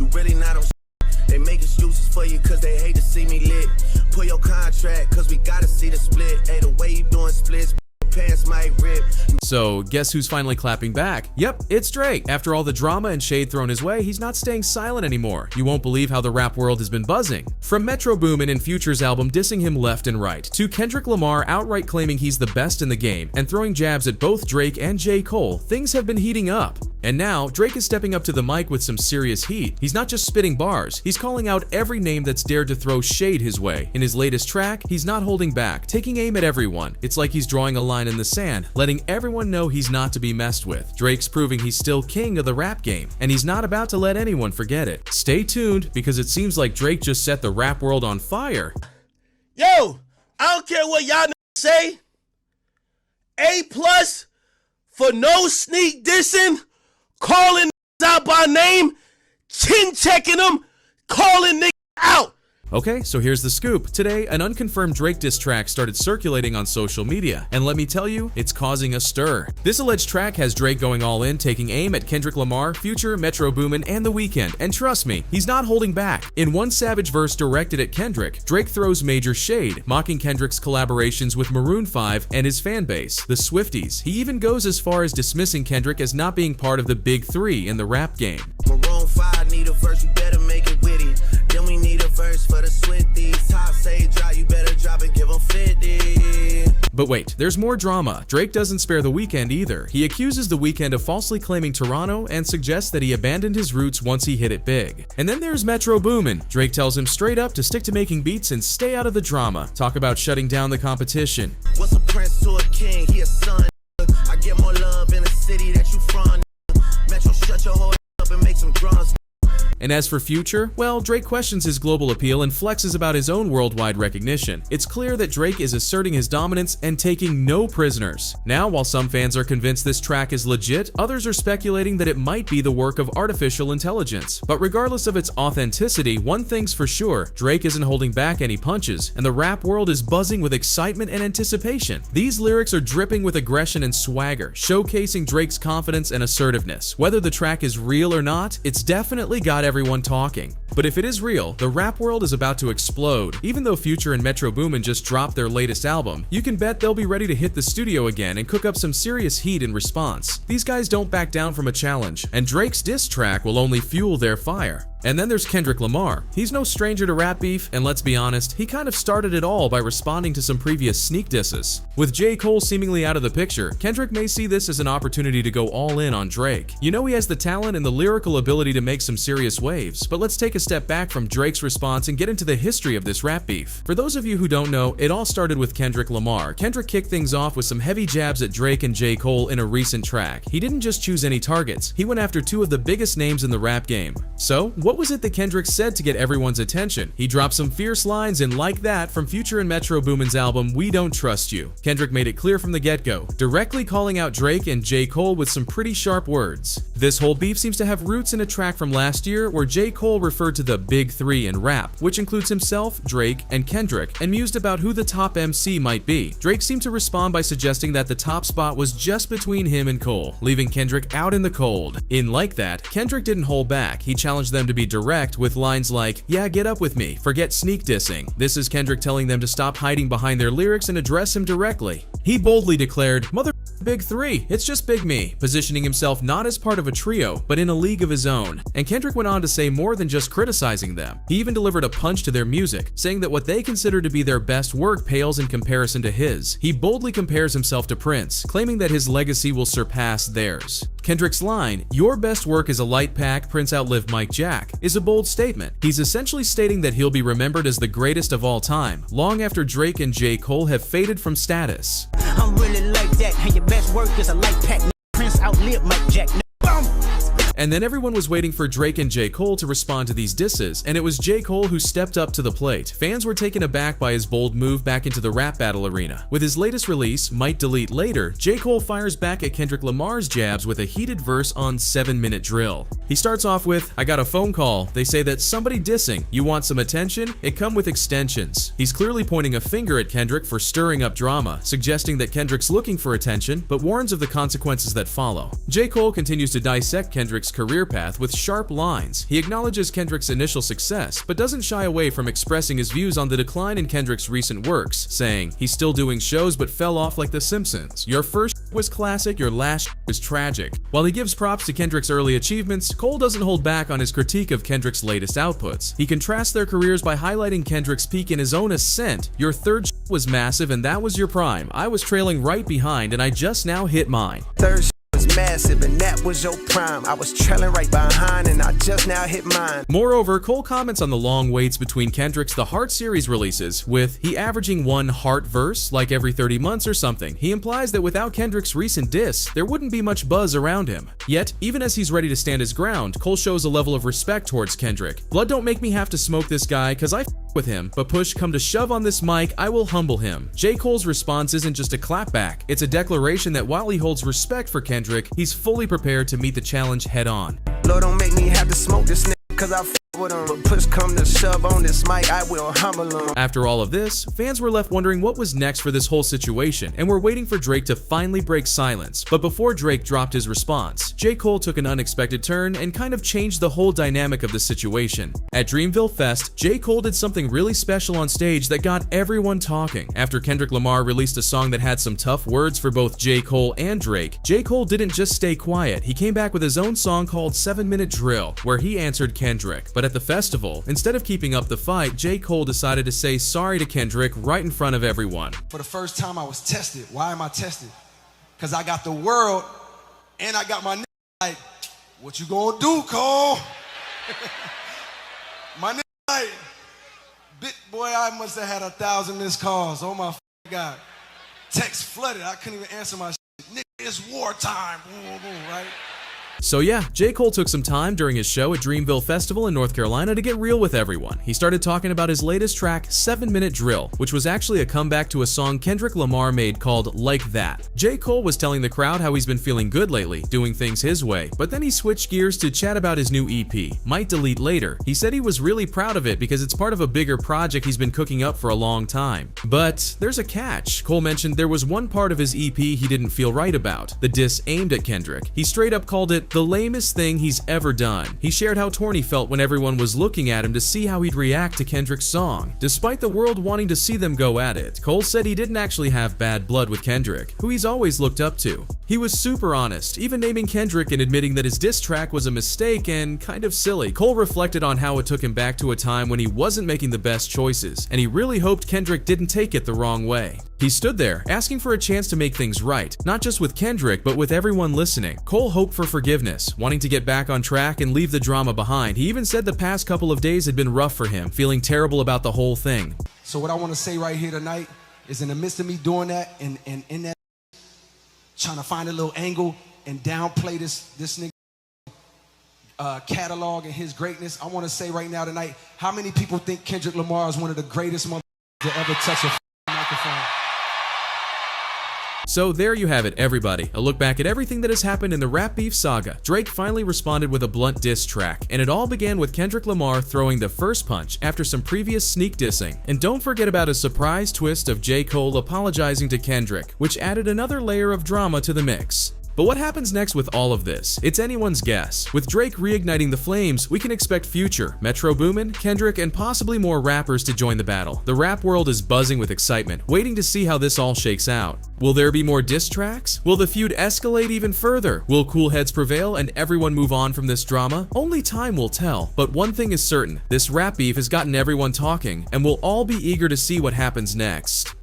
You really not on they make excuses for you cause they hate to see me lit. Pull your contract cause we gotta see the split. Hey, the way you doing splits, pants might rip. So, guess who's finally clapping back? Yep, it's Drake. After all the drama and shade thrown his way, he's not staying silent anymore. You won't believe how the rap world has been buzzing. From Metro Boomin and Future's album dissing him left and right, to Kendrick Lamar outright claiming he's the best in the game and throwing jabs at both Drake and J. Cole, things have been heating up. And now, Drake is stepping up to the mic with some serious heat. He's not just spitting bars, he's calling out every name that's dared to throw shade his way. In his latest track, he's not holding back, taking aim at everyone. It's like he's drawing a line in the sand, letting everyone know he's not to be messed with. Drake's proving he's still king of the rap game, and he's not about to let anyone forget it. Stay tuned, because it seems like Drake just set the rap world on fire. Yo, I don't care what y'all say. A+ for no sneak dissing, calling out by name, chin checking them, calling niggas out. Okay, so here's the scoop. Today, an unconfirmed Drake diss track started circulating on social media, and let me tell you, it's causing a stir. This alleged track has Drake going all in, taking aim at Kendrick Lamar, Future, Metro Boomin, and The Weeknd, and trust me, he's not holding back. In one savage verse directed at Kendrick, Drake throws major shade, mocking Kendrick's collaborations with Maroon 5 and his fanbase, the Swifties. He even goes as far as dismissing Kendrick as not being part of the big three in the rap game. Maroon 5 need a verse, you better make it witty. Then we need a verse for the Swifties. Top say drop, you better drop and give them 50. But wait, there's more drama. Drake doesn't spare The Weeknd either. He accuses The Weeknd of falsely claiming Toronto and suggests that he abandoned his roots once he hit it big. And then there's Metro Boomin. Drake tells him straight up to stick to making beats and stay out of the drama. Talk about shutting down the competition. What's a prince to a king? He a son. I get more love in the city that you from. Metro, shut your whole up and make some drums. And as for Future, well, Drake questions his global appeal and flexes about his own worldwide recognition. It's clear that Drake is asserting his dominance and taking no prisoners. Now, while some fans are convinced this track is legit, others are speculating that it might be the work of artificial intelligence. But regardless of its authenticity, one thing's for sure, Drake isn't holding back any punches, and the rap world is buzzing with excitement and anticipation. These lyrics are dripping with aggression and swagger, showcasing Drake's confidence and assertiveness. Whether the track is real or not, it's definitely got everyone talking. But if it is real, the rap world is about to explode. Even though Future and Metro Boomin just dropped their latest album, you can bet they'll be ready to hit the studio again and cook up some serious heat in response. These guys don't back down from a challenge, and Drake's diss track will only fuel their fire. And then there's Kendrick Lamar. He's no stranger to rap beef, and let's be honest, he kind of started it all by responding to some previous sneak disses. With J. Cole seemingly out of the picture, Kendrick may see this as an opportunity to go all in on Drake. You know he has the talent and the lyrical ability to make some serious waves, but let's take a step back from Drake's response and get into the history of this rap beef. For those of you who don't know, it all started with Kendrick Lamar. Kendrick kicked things off with some heavy jabs at Drake and J. Cole in a recent track. He didn't just choose any targets, he went after two of the biggest names in the rap game. So, what was it that Kendrick said to get everyone's attention? He dropped some fierce lines and like that from Future and Metro Boomin's album We Don't Trust You. Kendrick made it clear from the get-go, directly calling out Drake and J. Cole with some pretty sharp words. This whole beef seems to have roots in a track from last year where J. Cole referred to the big three in rap, which includes himself, Drake, and Kendrick, and mused about who the top MC might be. Drake seemed to respond by suggesting that the top spot was just between him and Cole, leaving Kendrick out in the cold. In Like That, Kendrick didn't hold back. He challenged them to be direct with lines like, "Yeah, get up with me, forget sneak dissing." This is Kendrick telling them to stop hiding behind their lyrics and address him directly. He boldly declared, "Mother Big Three, it's just Big Me," positioning himself not as part of a trio, but in a league of his own. And Kendrick went on to say more than just criticizing them. He even delivered a punch to their music, saying that what they consider to be their best work pales in comparison to his. He boldly compares himself to Prince, claiming that his legacy will surpass theirs. Kendrick's line, "Your best work is a light pack, Prince outlived Mike Jack," is a bold statement. He's essentially stating that he'll be remembered as the greatest of all time, long after Drake and J. Cole have faded from status. I'm really like that, and your best work is a light pack, Prince outlived Mike Jack. And then everyone was waiting for Drake and J. Cole to respond to these disses, and it was J. Cole who stepped up to the plate. Fans were taken aback by his bold move back into the rap battle arena. With his latest release, Might Delete Later, J. Cole fires back at Kendrick Lamar's jabs with a heated verse on 7-Minute Drill. He starts off with, "I got a phone call. They say that somebody dissing. You want some attention? It come with extensions." He's clearly pointing a finger at Kendrick for stirring up drama, suggesting that Kendrick's looking for attention, but warns of the consequences that follow. J. Cole continues to dissect Kendrick's Kendrick's career path with sharp lines. He acknowledges Kendrick's initial success, but doesn't shy away from expressing his views on the decline in Kendrick's recent works, saying, "He's still doing shows but fell off like The Simpsons. Your first was classic, your last was tragic." While he gives props to Kendrick's early achievements, Cole doesn't hold back on his critique of Kendrick's latest outputs. He contrasts their careers by highlighting Kendrick's peak in his own ascent. "Your third was massive and that was your prime. I was trailing right behind and I just now hit mine." Third was massive and that was your prime. I was trailing right behind and I just now hit mine. Moreover, Cole comments on the long waits between Kendrick's The Heart series releases, with he averaging one Heart verse like every 30 months or something. He implies that without Kendrick's recent diss, there wouldn't be much buzz around him. Yet, even as he's ready to stand his ground, Cole shows a level of respect towards Kendrick. "Blood don't make me have to smoke this guy cause I f with him, but push come to shove on this mic, I will humble him." J. Cole's response isn't just a clapback, it's a declaration that while he holds respect for Kendrick, he's fully prepared to meet the challenge head on. "Lord, don't make me have to smoke this nigga cause I f with him, but push come to shove on this mic, I will humble him." After all of this, fans were left wondering what was next for this whole situation and were waiting for Drake to finally break silence. But before Drake dropped his response, J. Cole took an unexpected turn and kind of changed the whole dynamic of the situation. At Dreamville Fest, J. Cole did something really special on stage that got everyone talking. After Kendrick Lamar released a song that had some tough words for both J. Cole and Drake, J. Cole didn't just stay quiet, he came back with his own song called 7-Minute Drill, where he answered Kendrick. But at the festival, instead of keeping up the fight, J. Cole decided to say sorry to Kendrick right in front of everyone. For the first time I was tested. Why am I tested? Because I got the world and I got my nigga like, "What you gonna do, Cole?" My nigga like, "Bit boy, I must have had 1,000 missed calls. Oh my God. Text flooded. I couldn't even answer my shit. Nigga, it's wartime." Boom, boom, right? So yeah, J. Cole took some time during his show at Dreamville Festival in North Carolina to get real with everyone. He started talking about his latest track, 7-Minute Drill, which was actually a comeback to a song Kendrick Lamar made called Like That. J. Cole was telling the crowd how he's been feeling good lately, doing things his way, but then he switched gears to chat about his new EP, Might Delete Later. He said he was really proud of it because it's part of a bigger project he's been cooking up for a long time. But there's a catch. Cole mentioned there was one part of his EP he didn't feel right about, the diss aimed at Kendrick. He straight up called it the lamest thing he's ever done. He shared how torn he felt when everyone was looking at him to see how he'd react to Kendrick's song. Despite the world wanting to see them go at it, Cole said he didn't actually have bad blood with Kendrick, who he's always looked up to. He was super honest, even naming Kendrick and admitting that his diss track was a mistake and kind of silly. Cole reflected on how it took him back to a time when he wasn't making the best choices, and he really hoped Kendrick didn't take it the wrong way. He stood there, asking for a chance to make things right, not just with Kendrick, but with everyone listening. Cole hoped for forgiveness, wanting to get back on track and leave the drama behind. He even said the past couple of days had been rough for him, feeling terrible about the whole thing. So what I want to say right here tonight is, in the midst of me doing that and in that, trying to find a little angle and downplay this nigga catalog and his greatness, I want to say right now tonight, how many people think Kendrick Lamar is one of the greatest motherfuckers to ever touch a microphone? So there you have it, everybody. A look back at everything that has happened in the rap beef saga. Drake finally responded with a blunt diss track, and it all began with Kendrick Lamar throwing the first punch after some previous sneak dissing. And don't forget about a surprise twist of J. Cole apologizing to Kendrick, which added another layer of drama to the mix. But what happens next with all of this? It's anyone's guess. With Drake reigniting the flames, we can expect Future, Metro Boomin, Kendrick, and possibly more rappers to join the battle. The rap world is buzzing with excitement, waiting to see how this all shakes out. Will there be more diss tracks? Will the feud escalate even further? Will cool heads prevail and everyone move on from this drama? Only time will tell, but one thing is certain, this rap beef has gotten everyone talking, and we'll all be eager to see what happens next.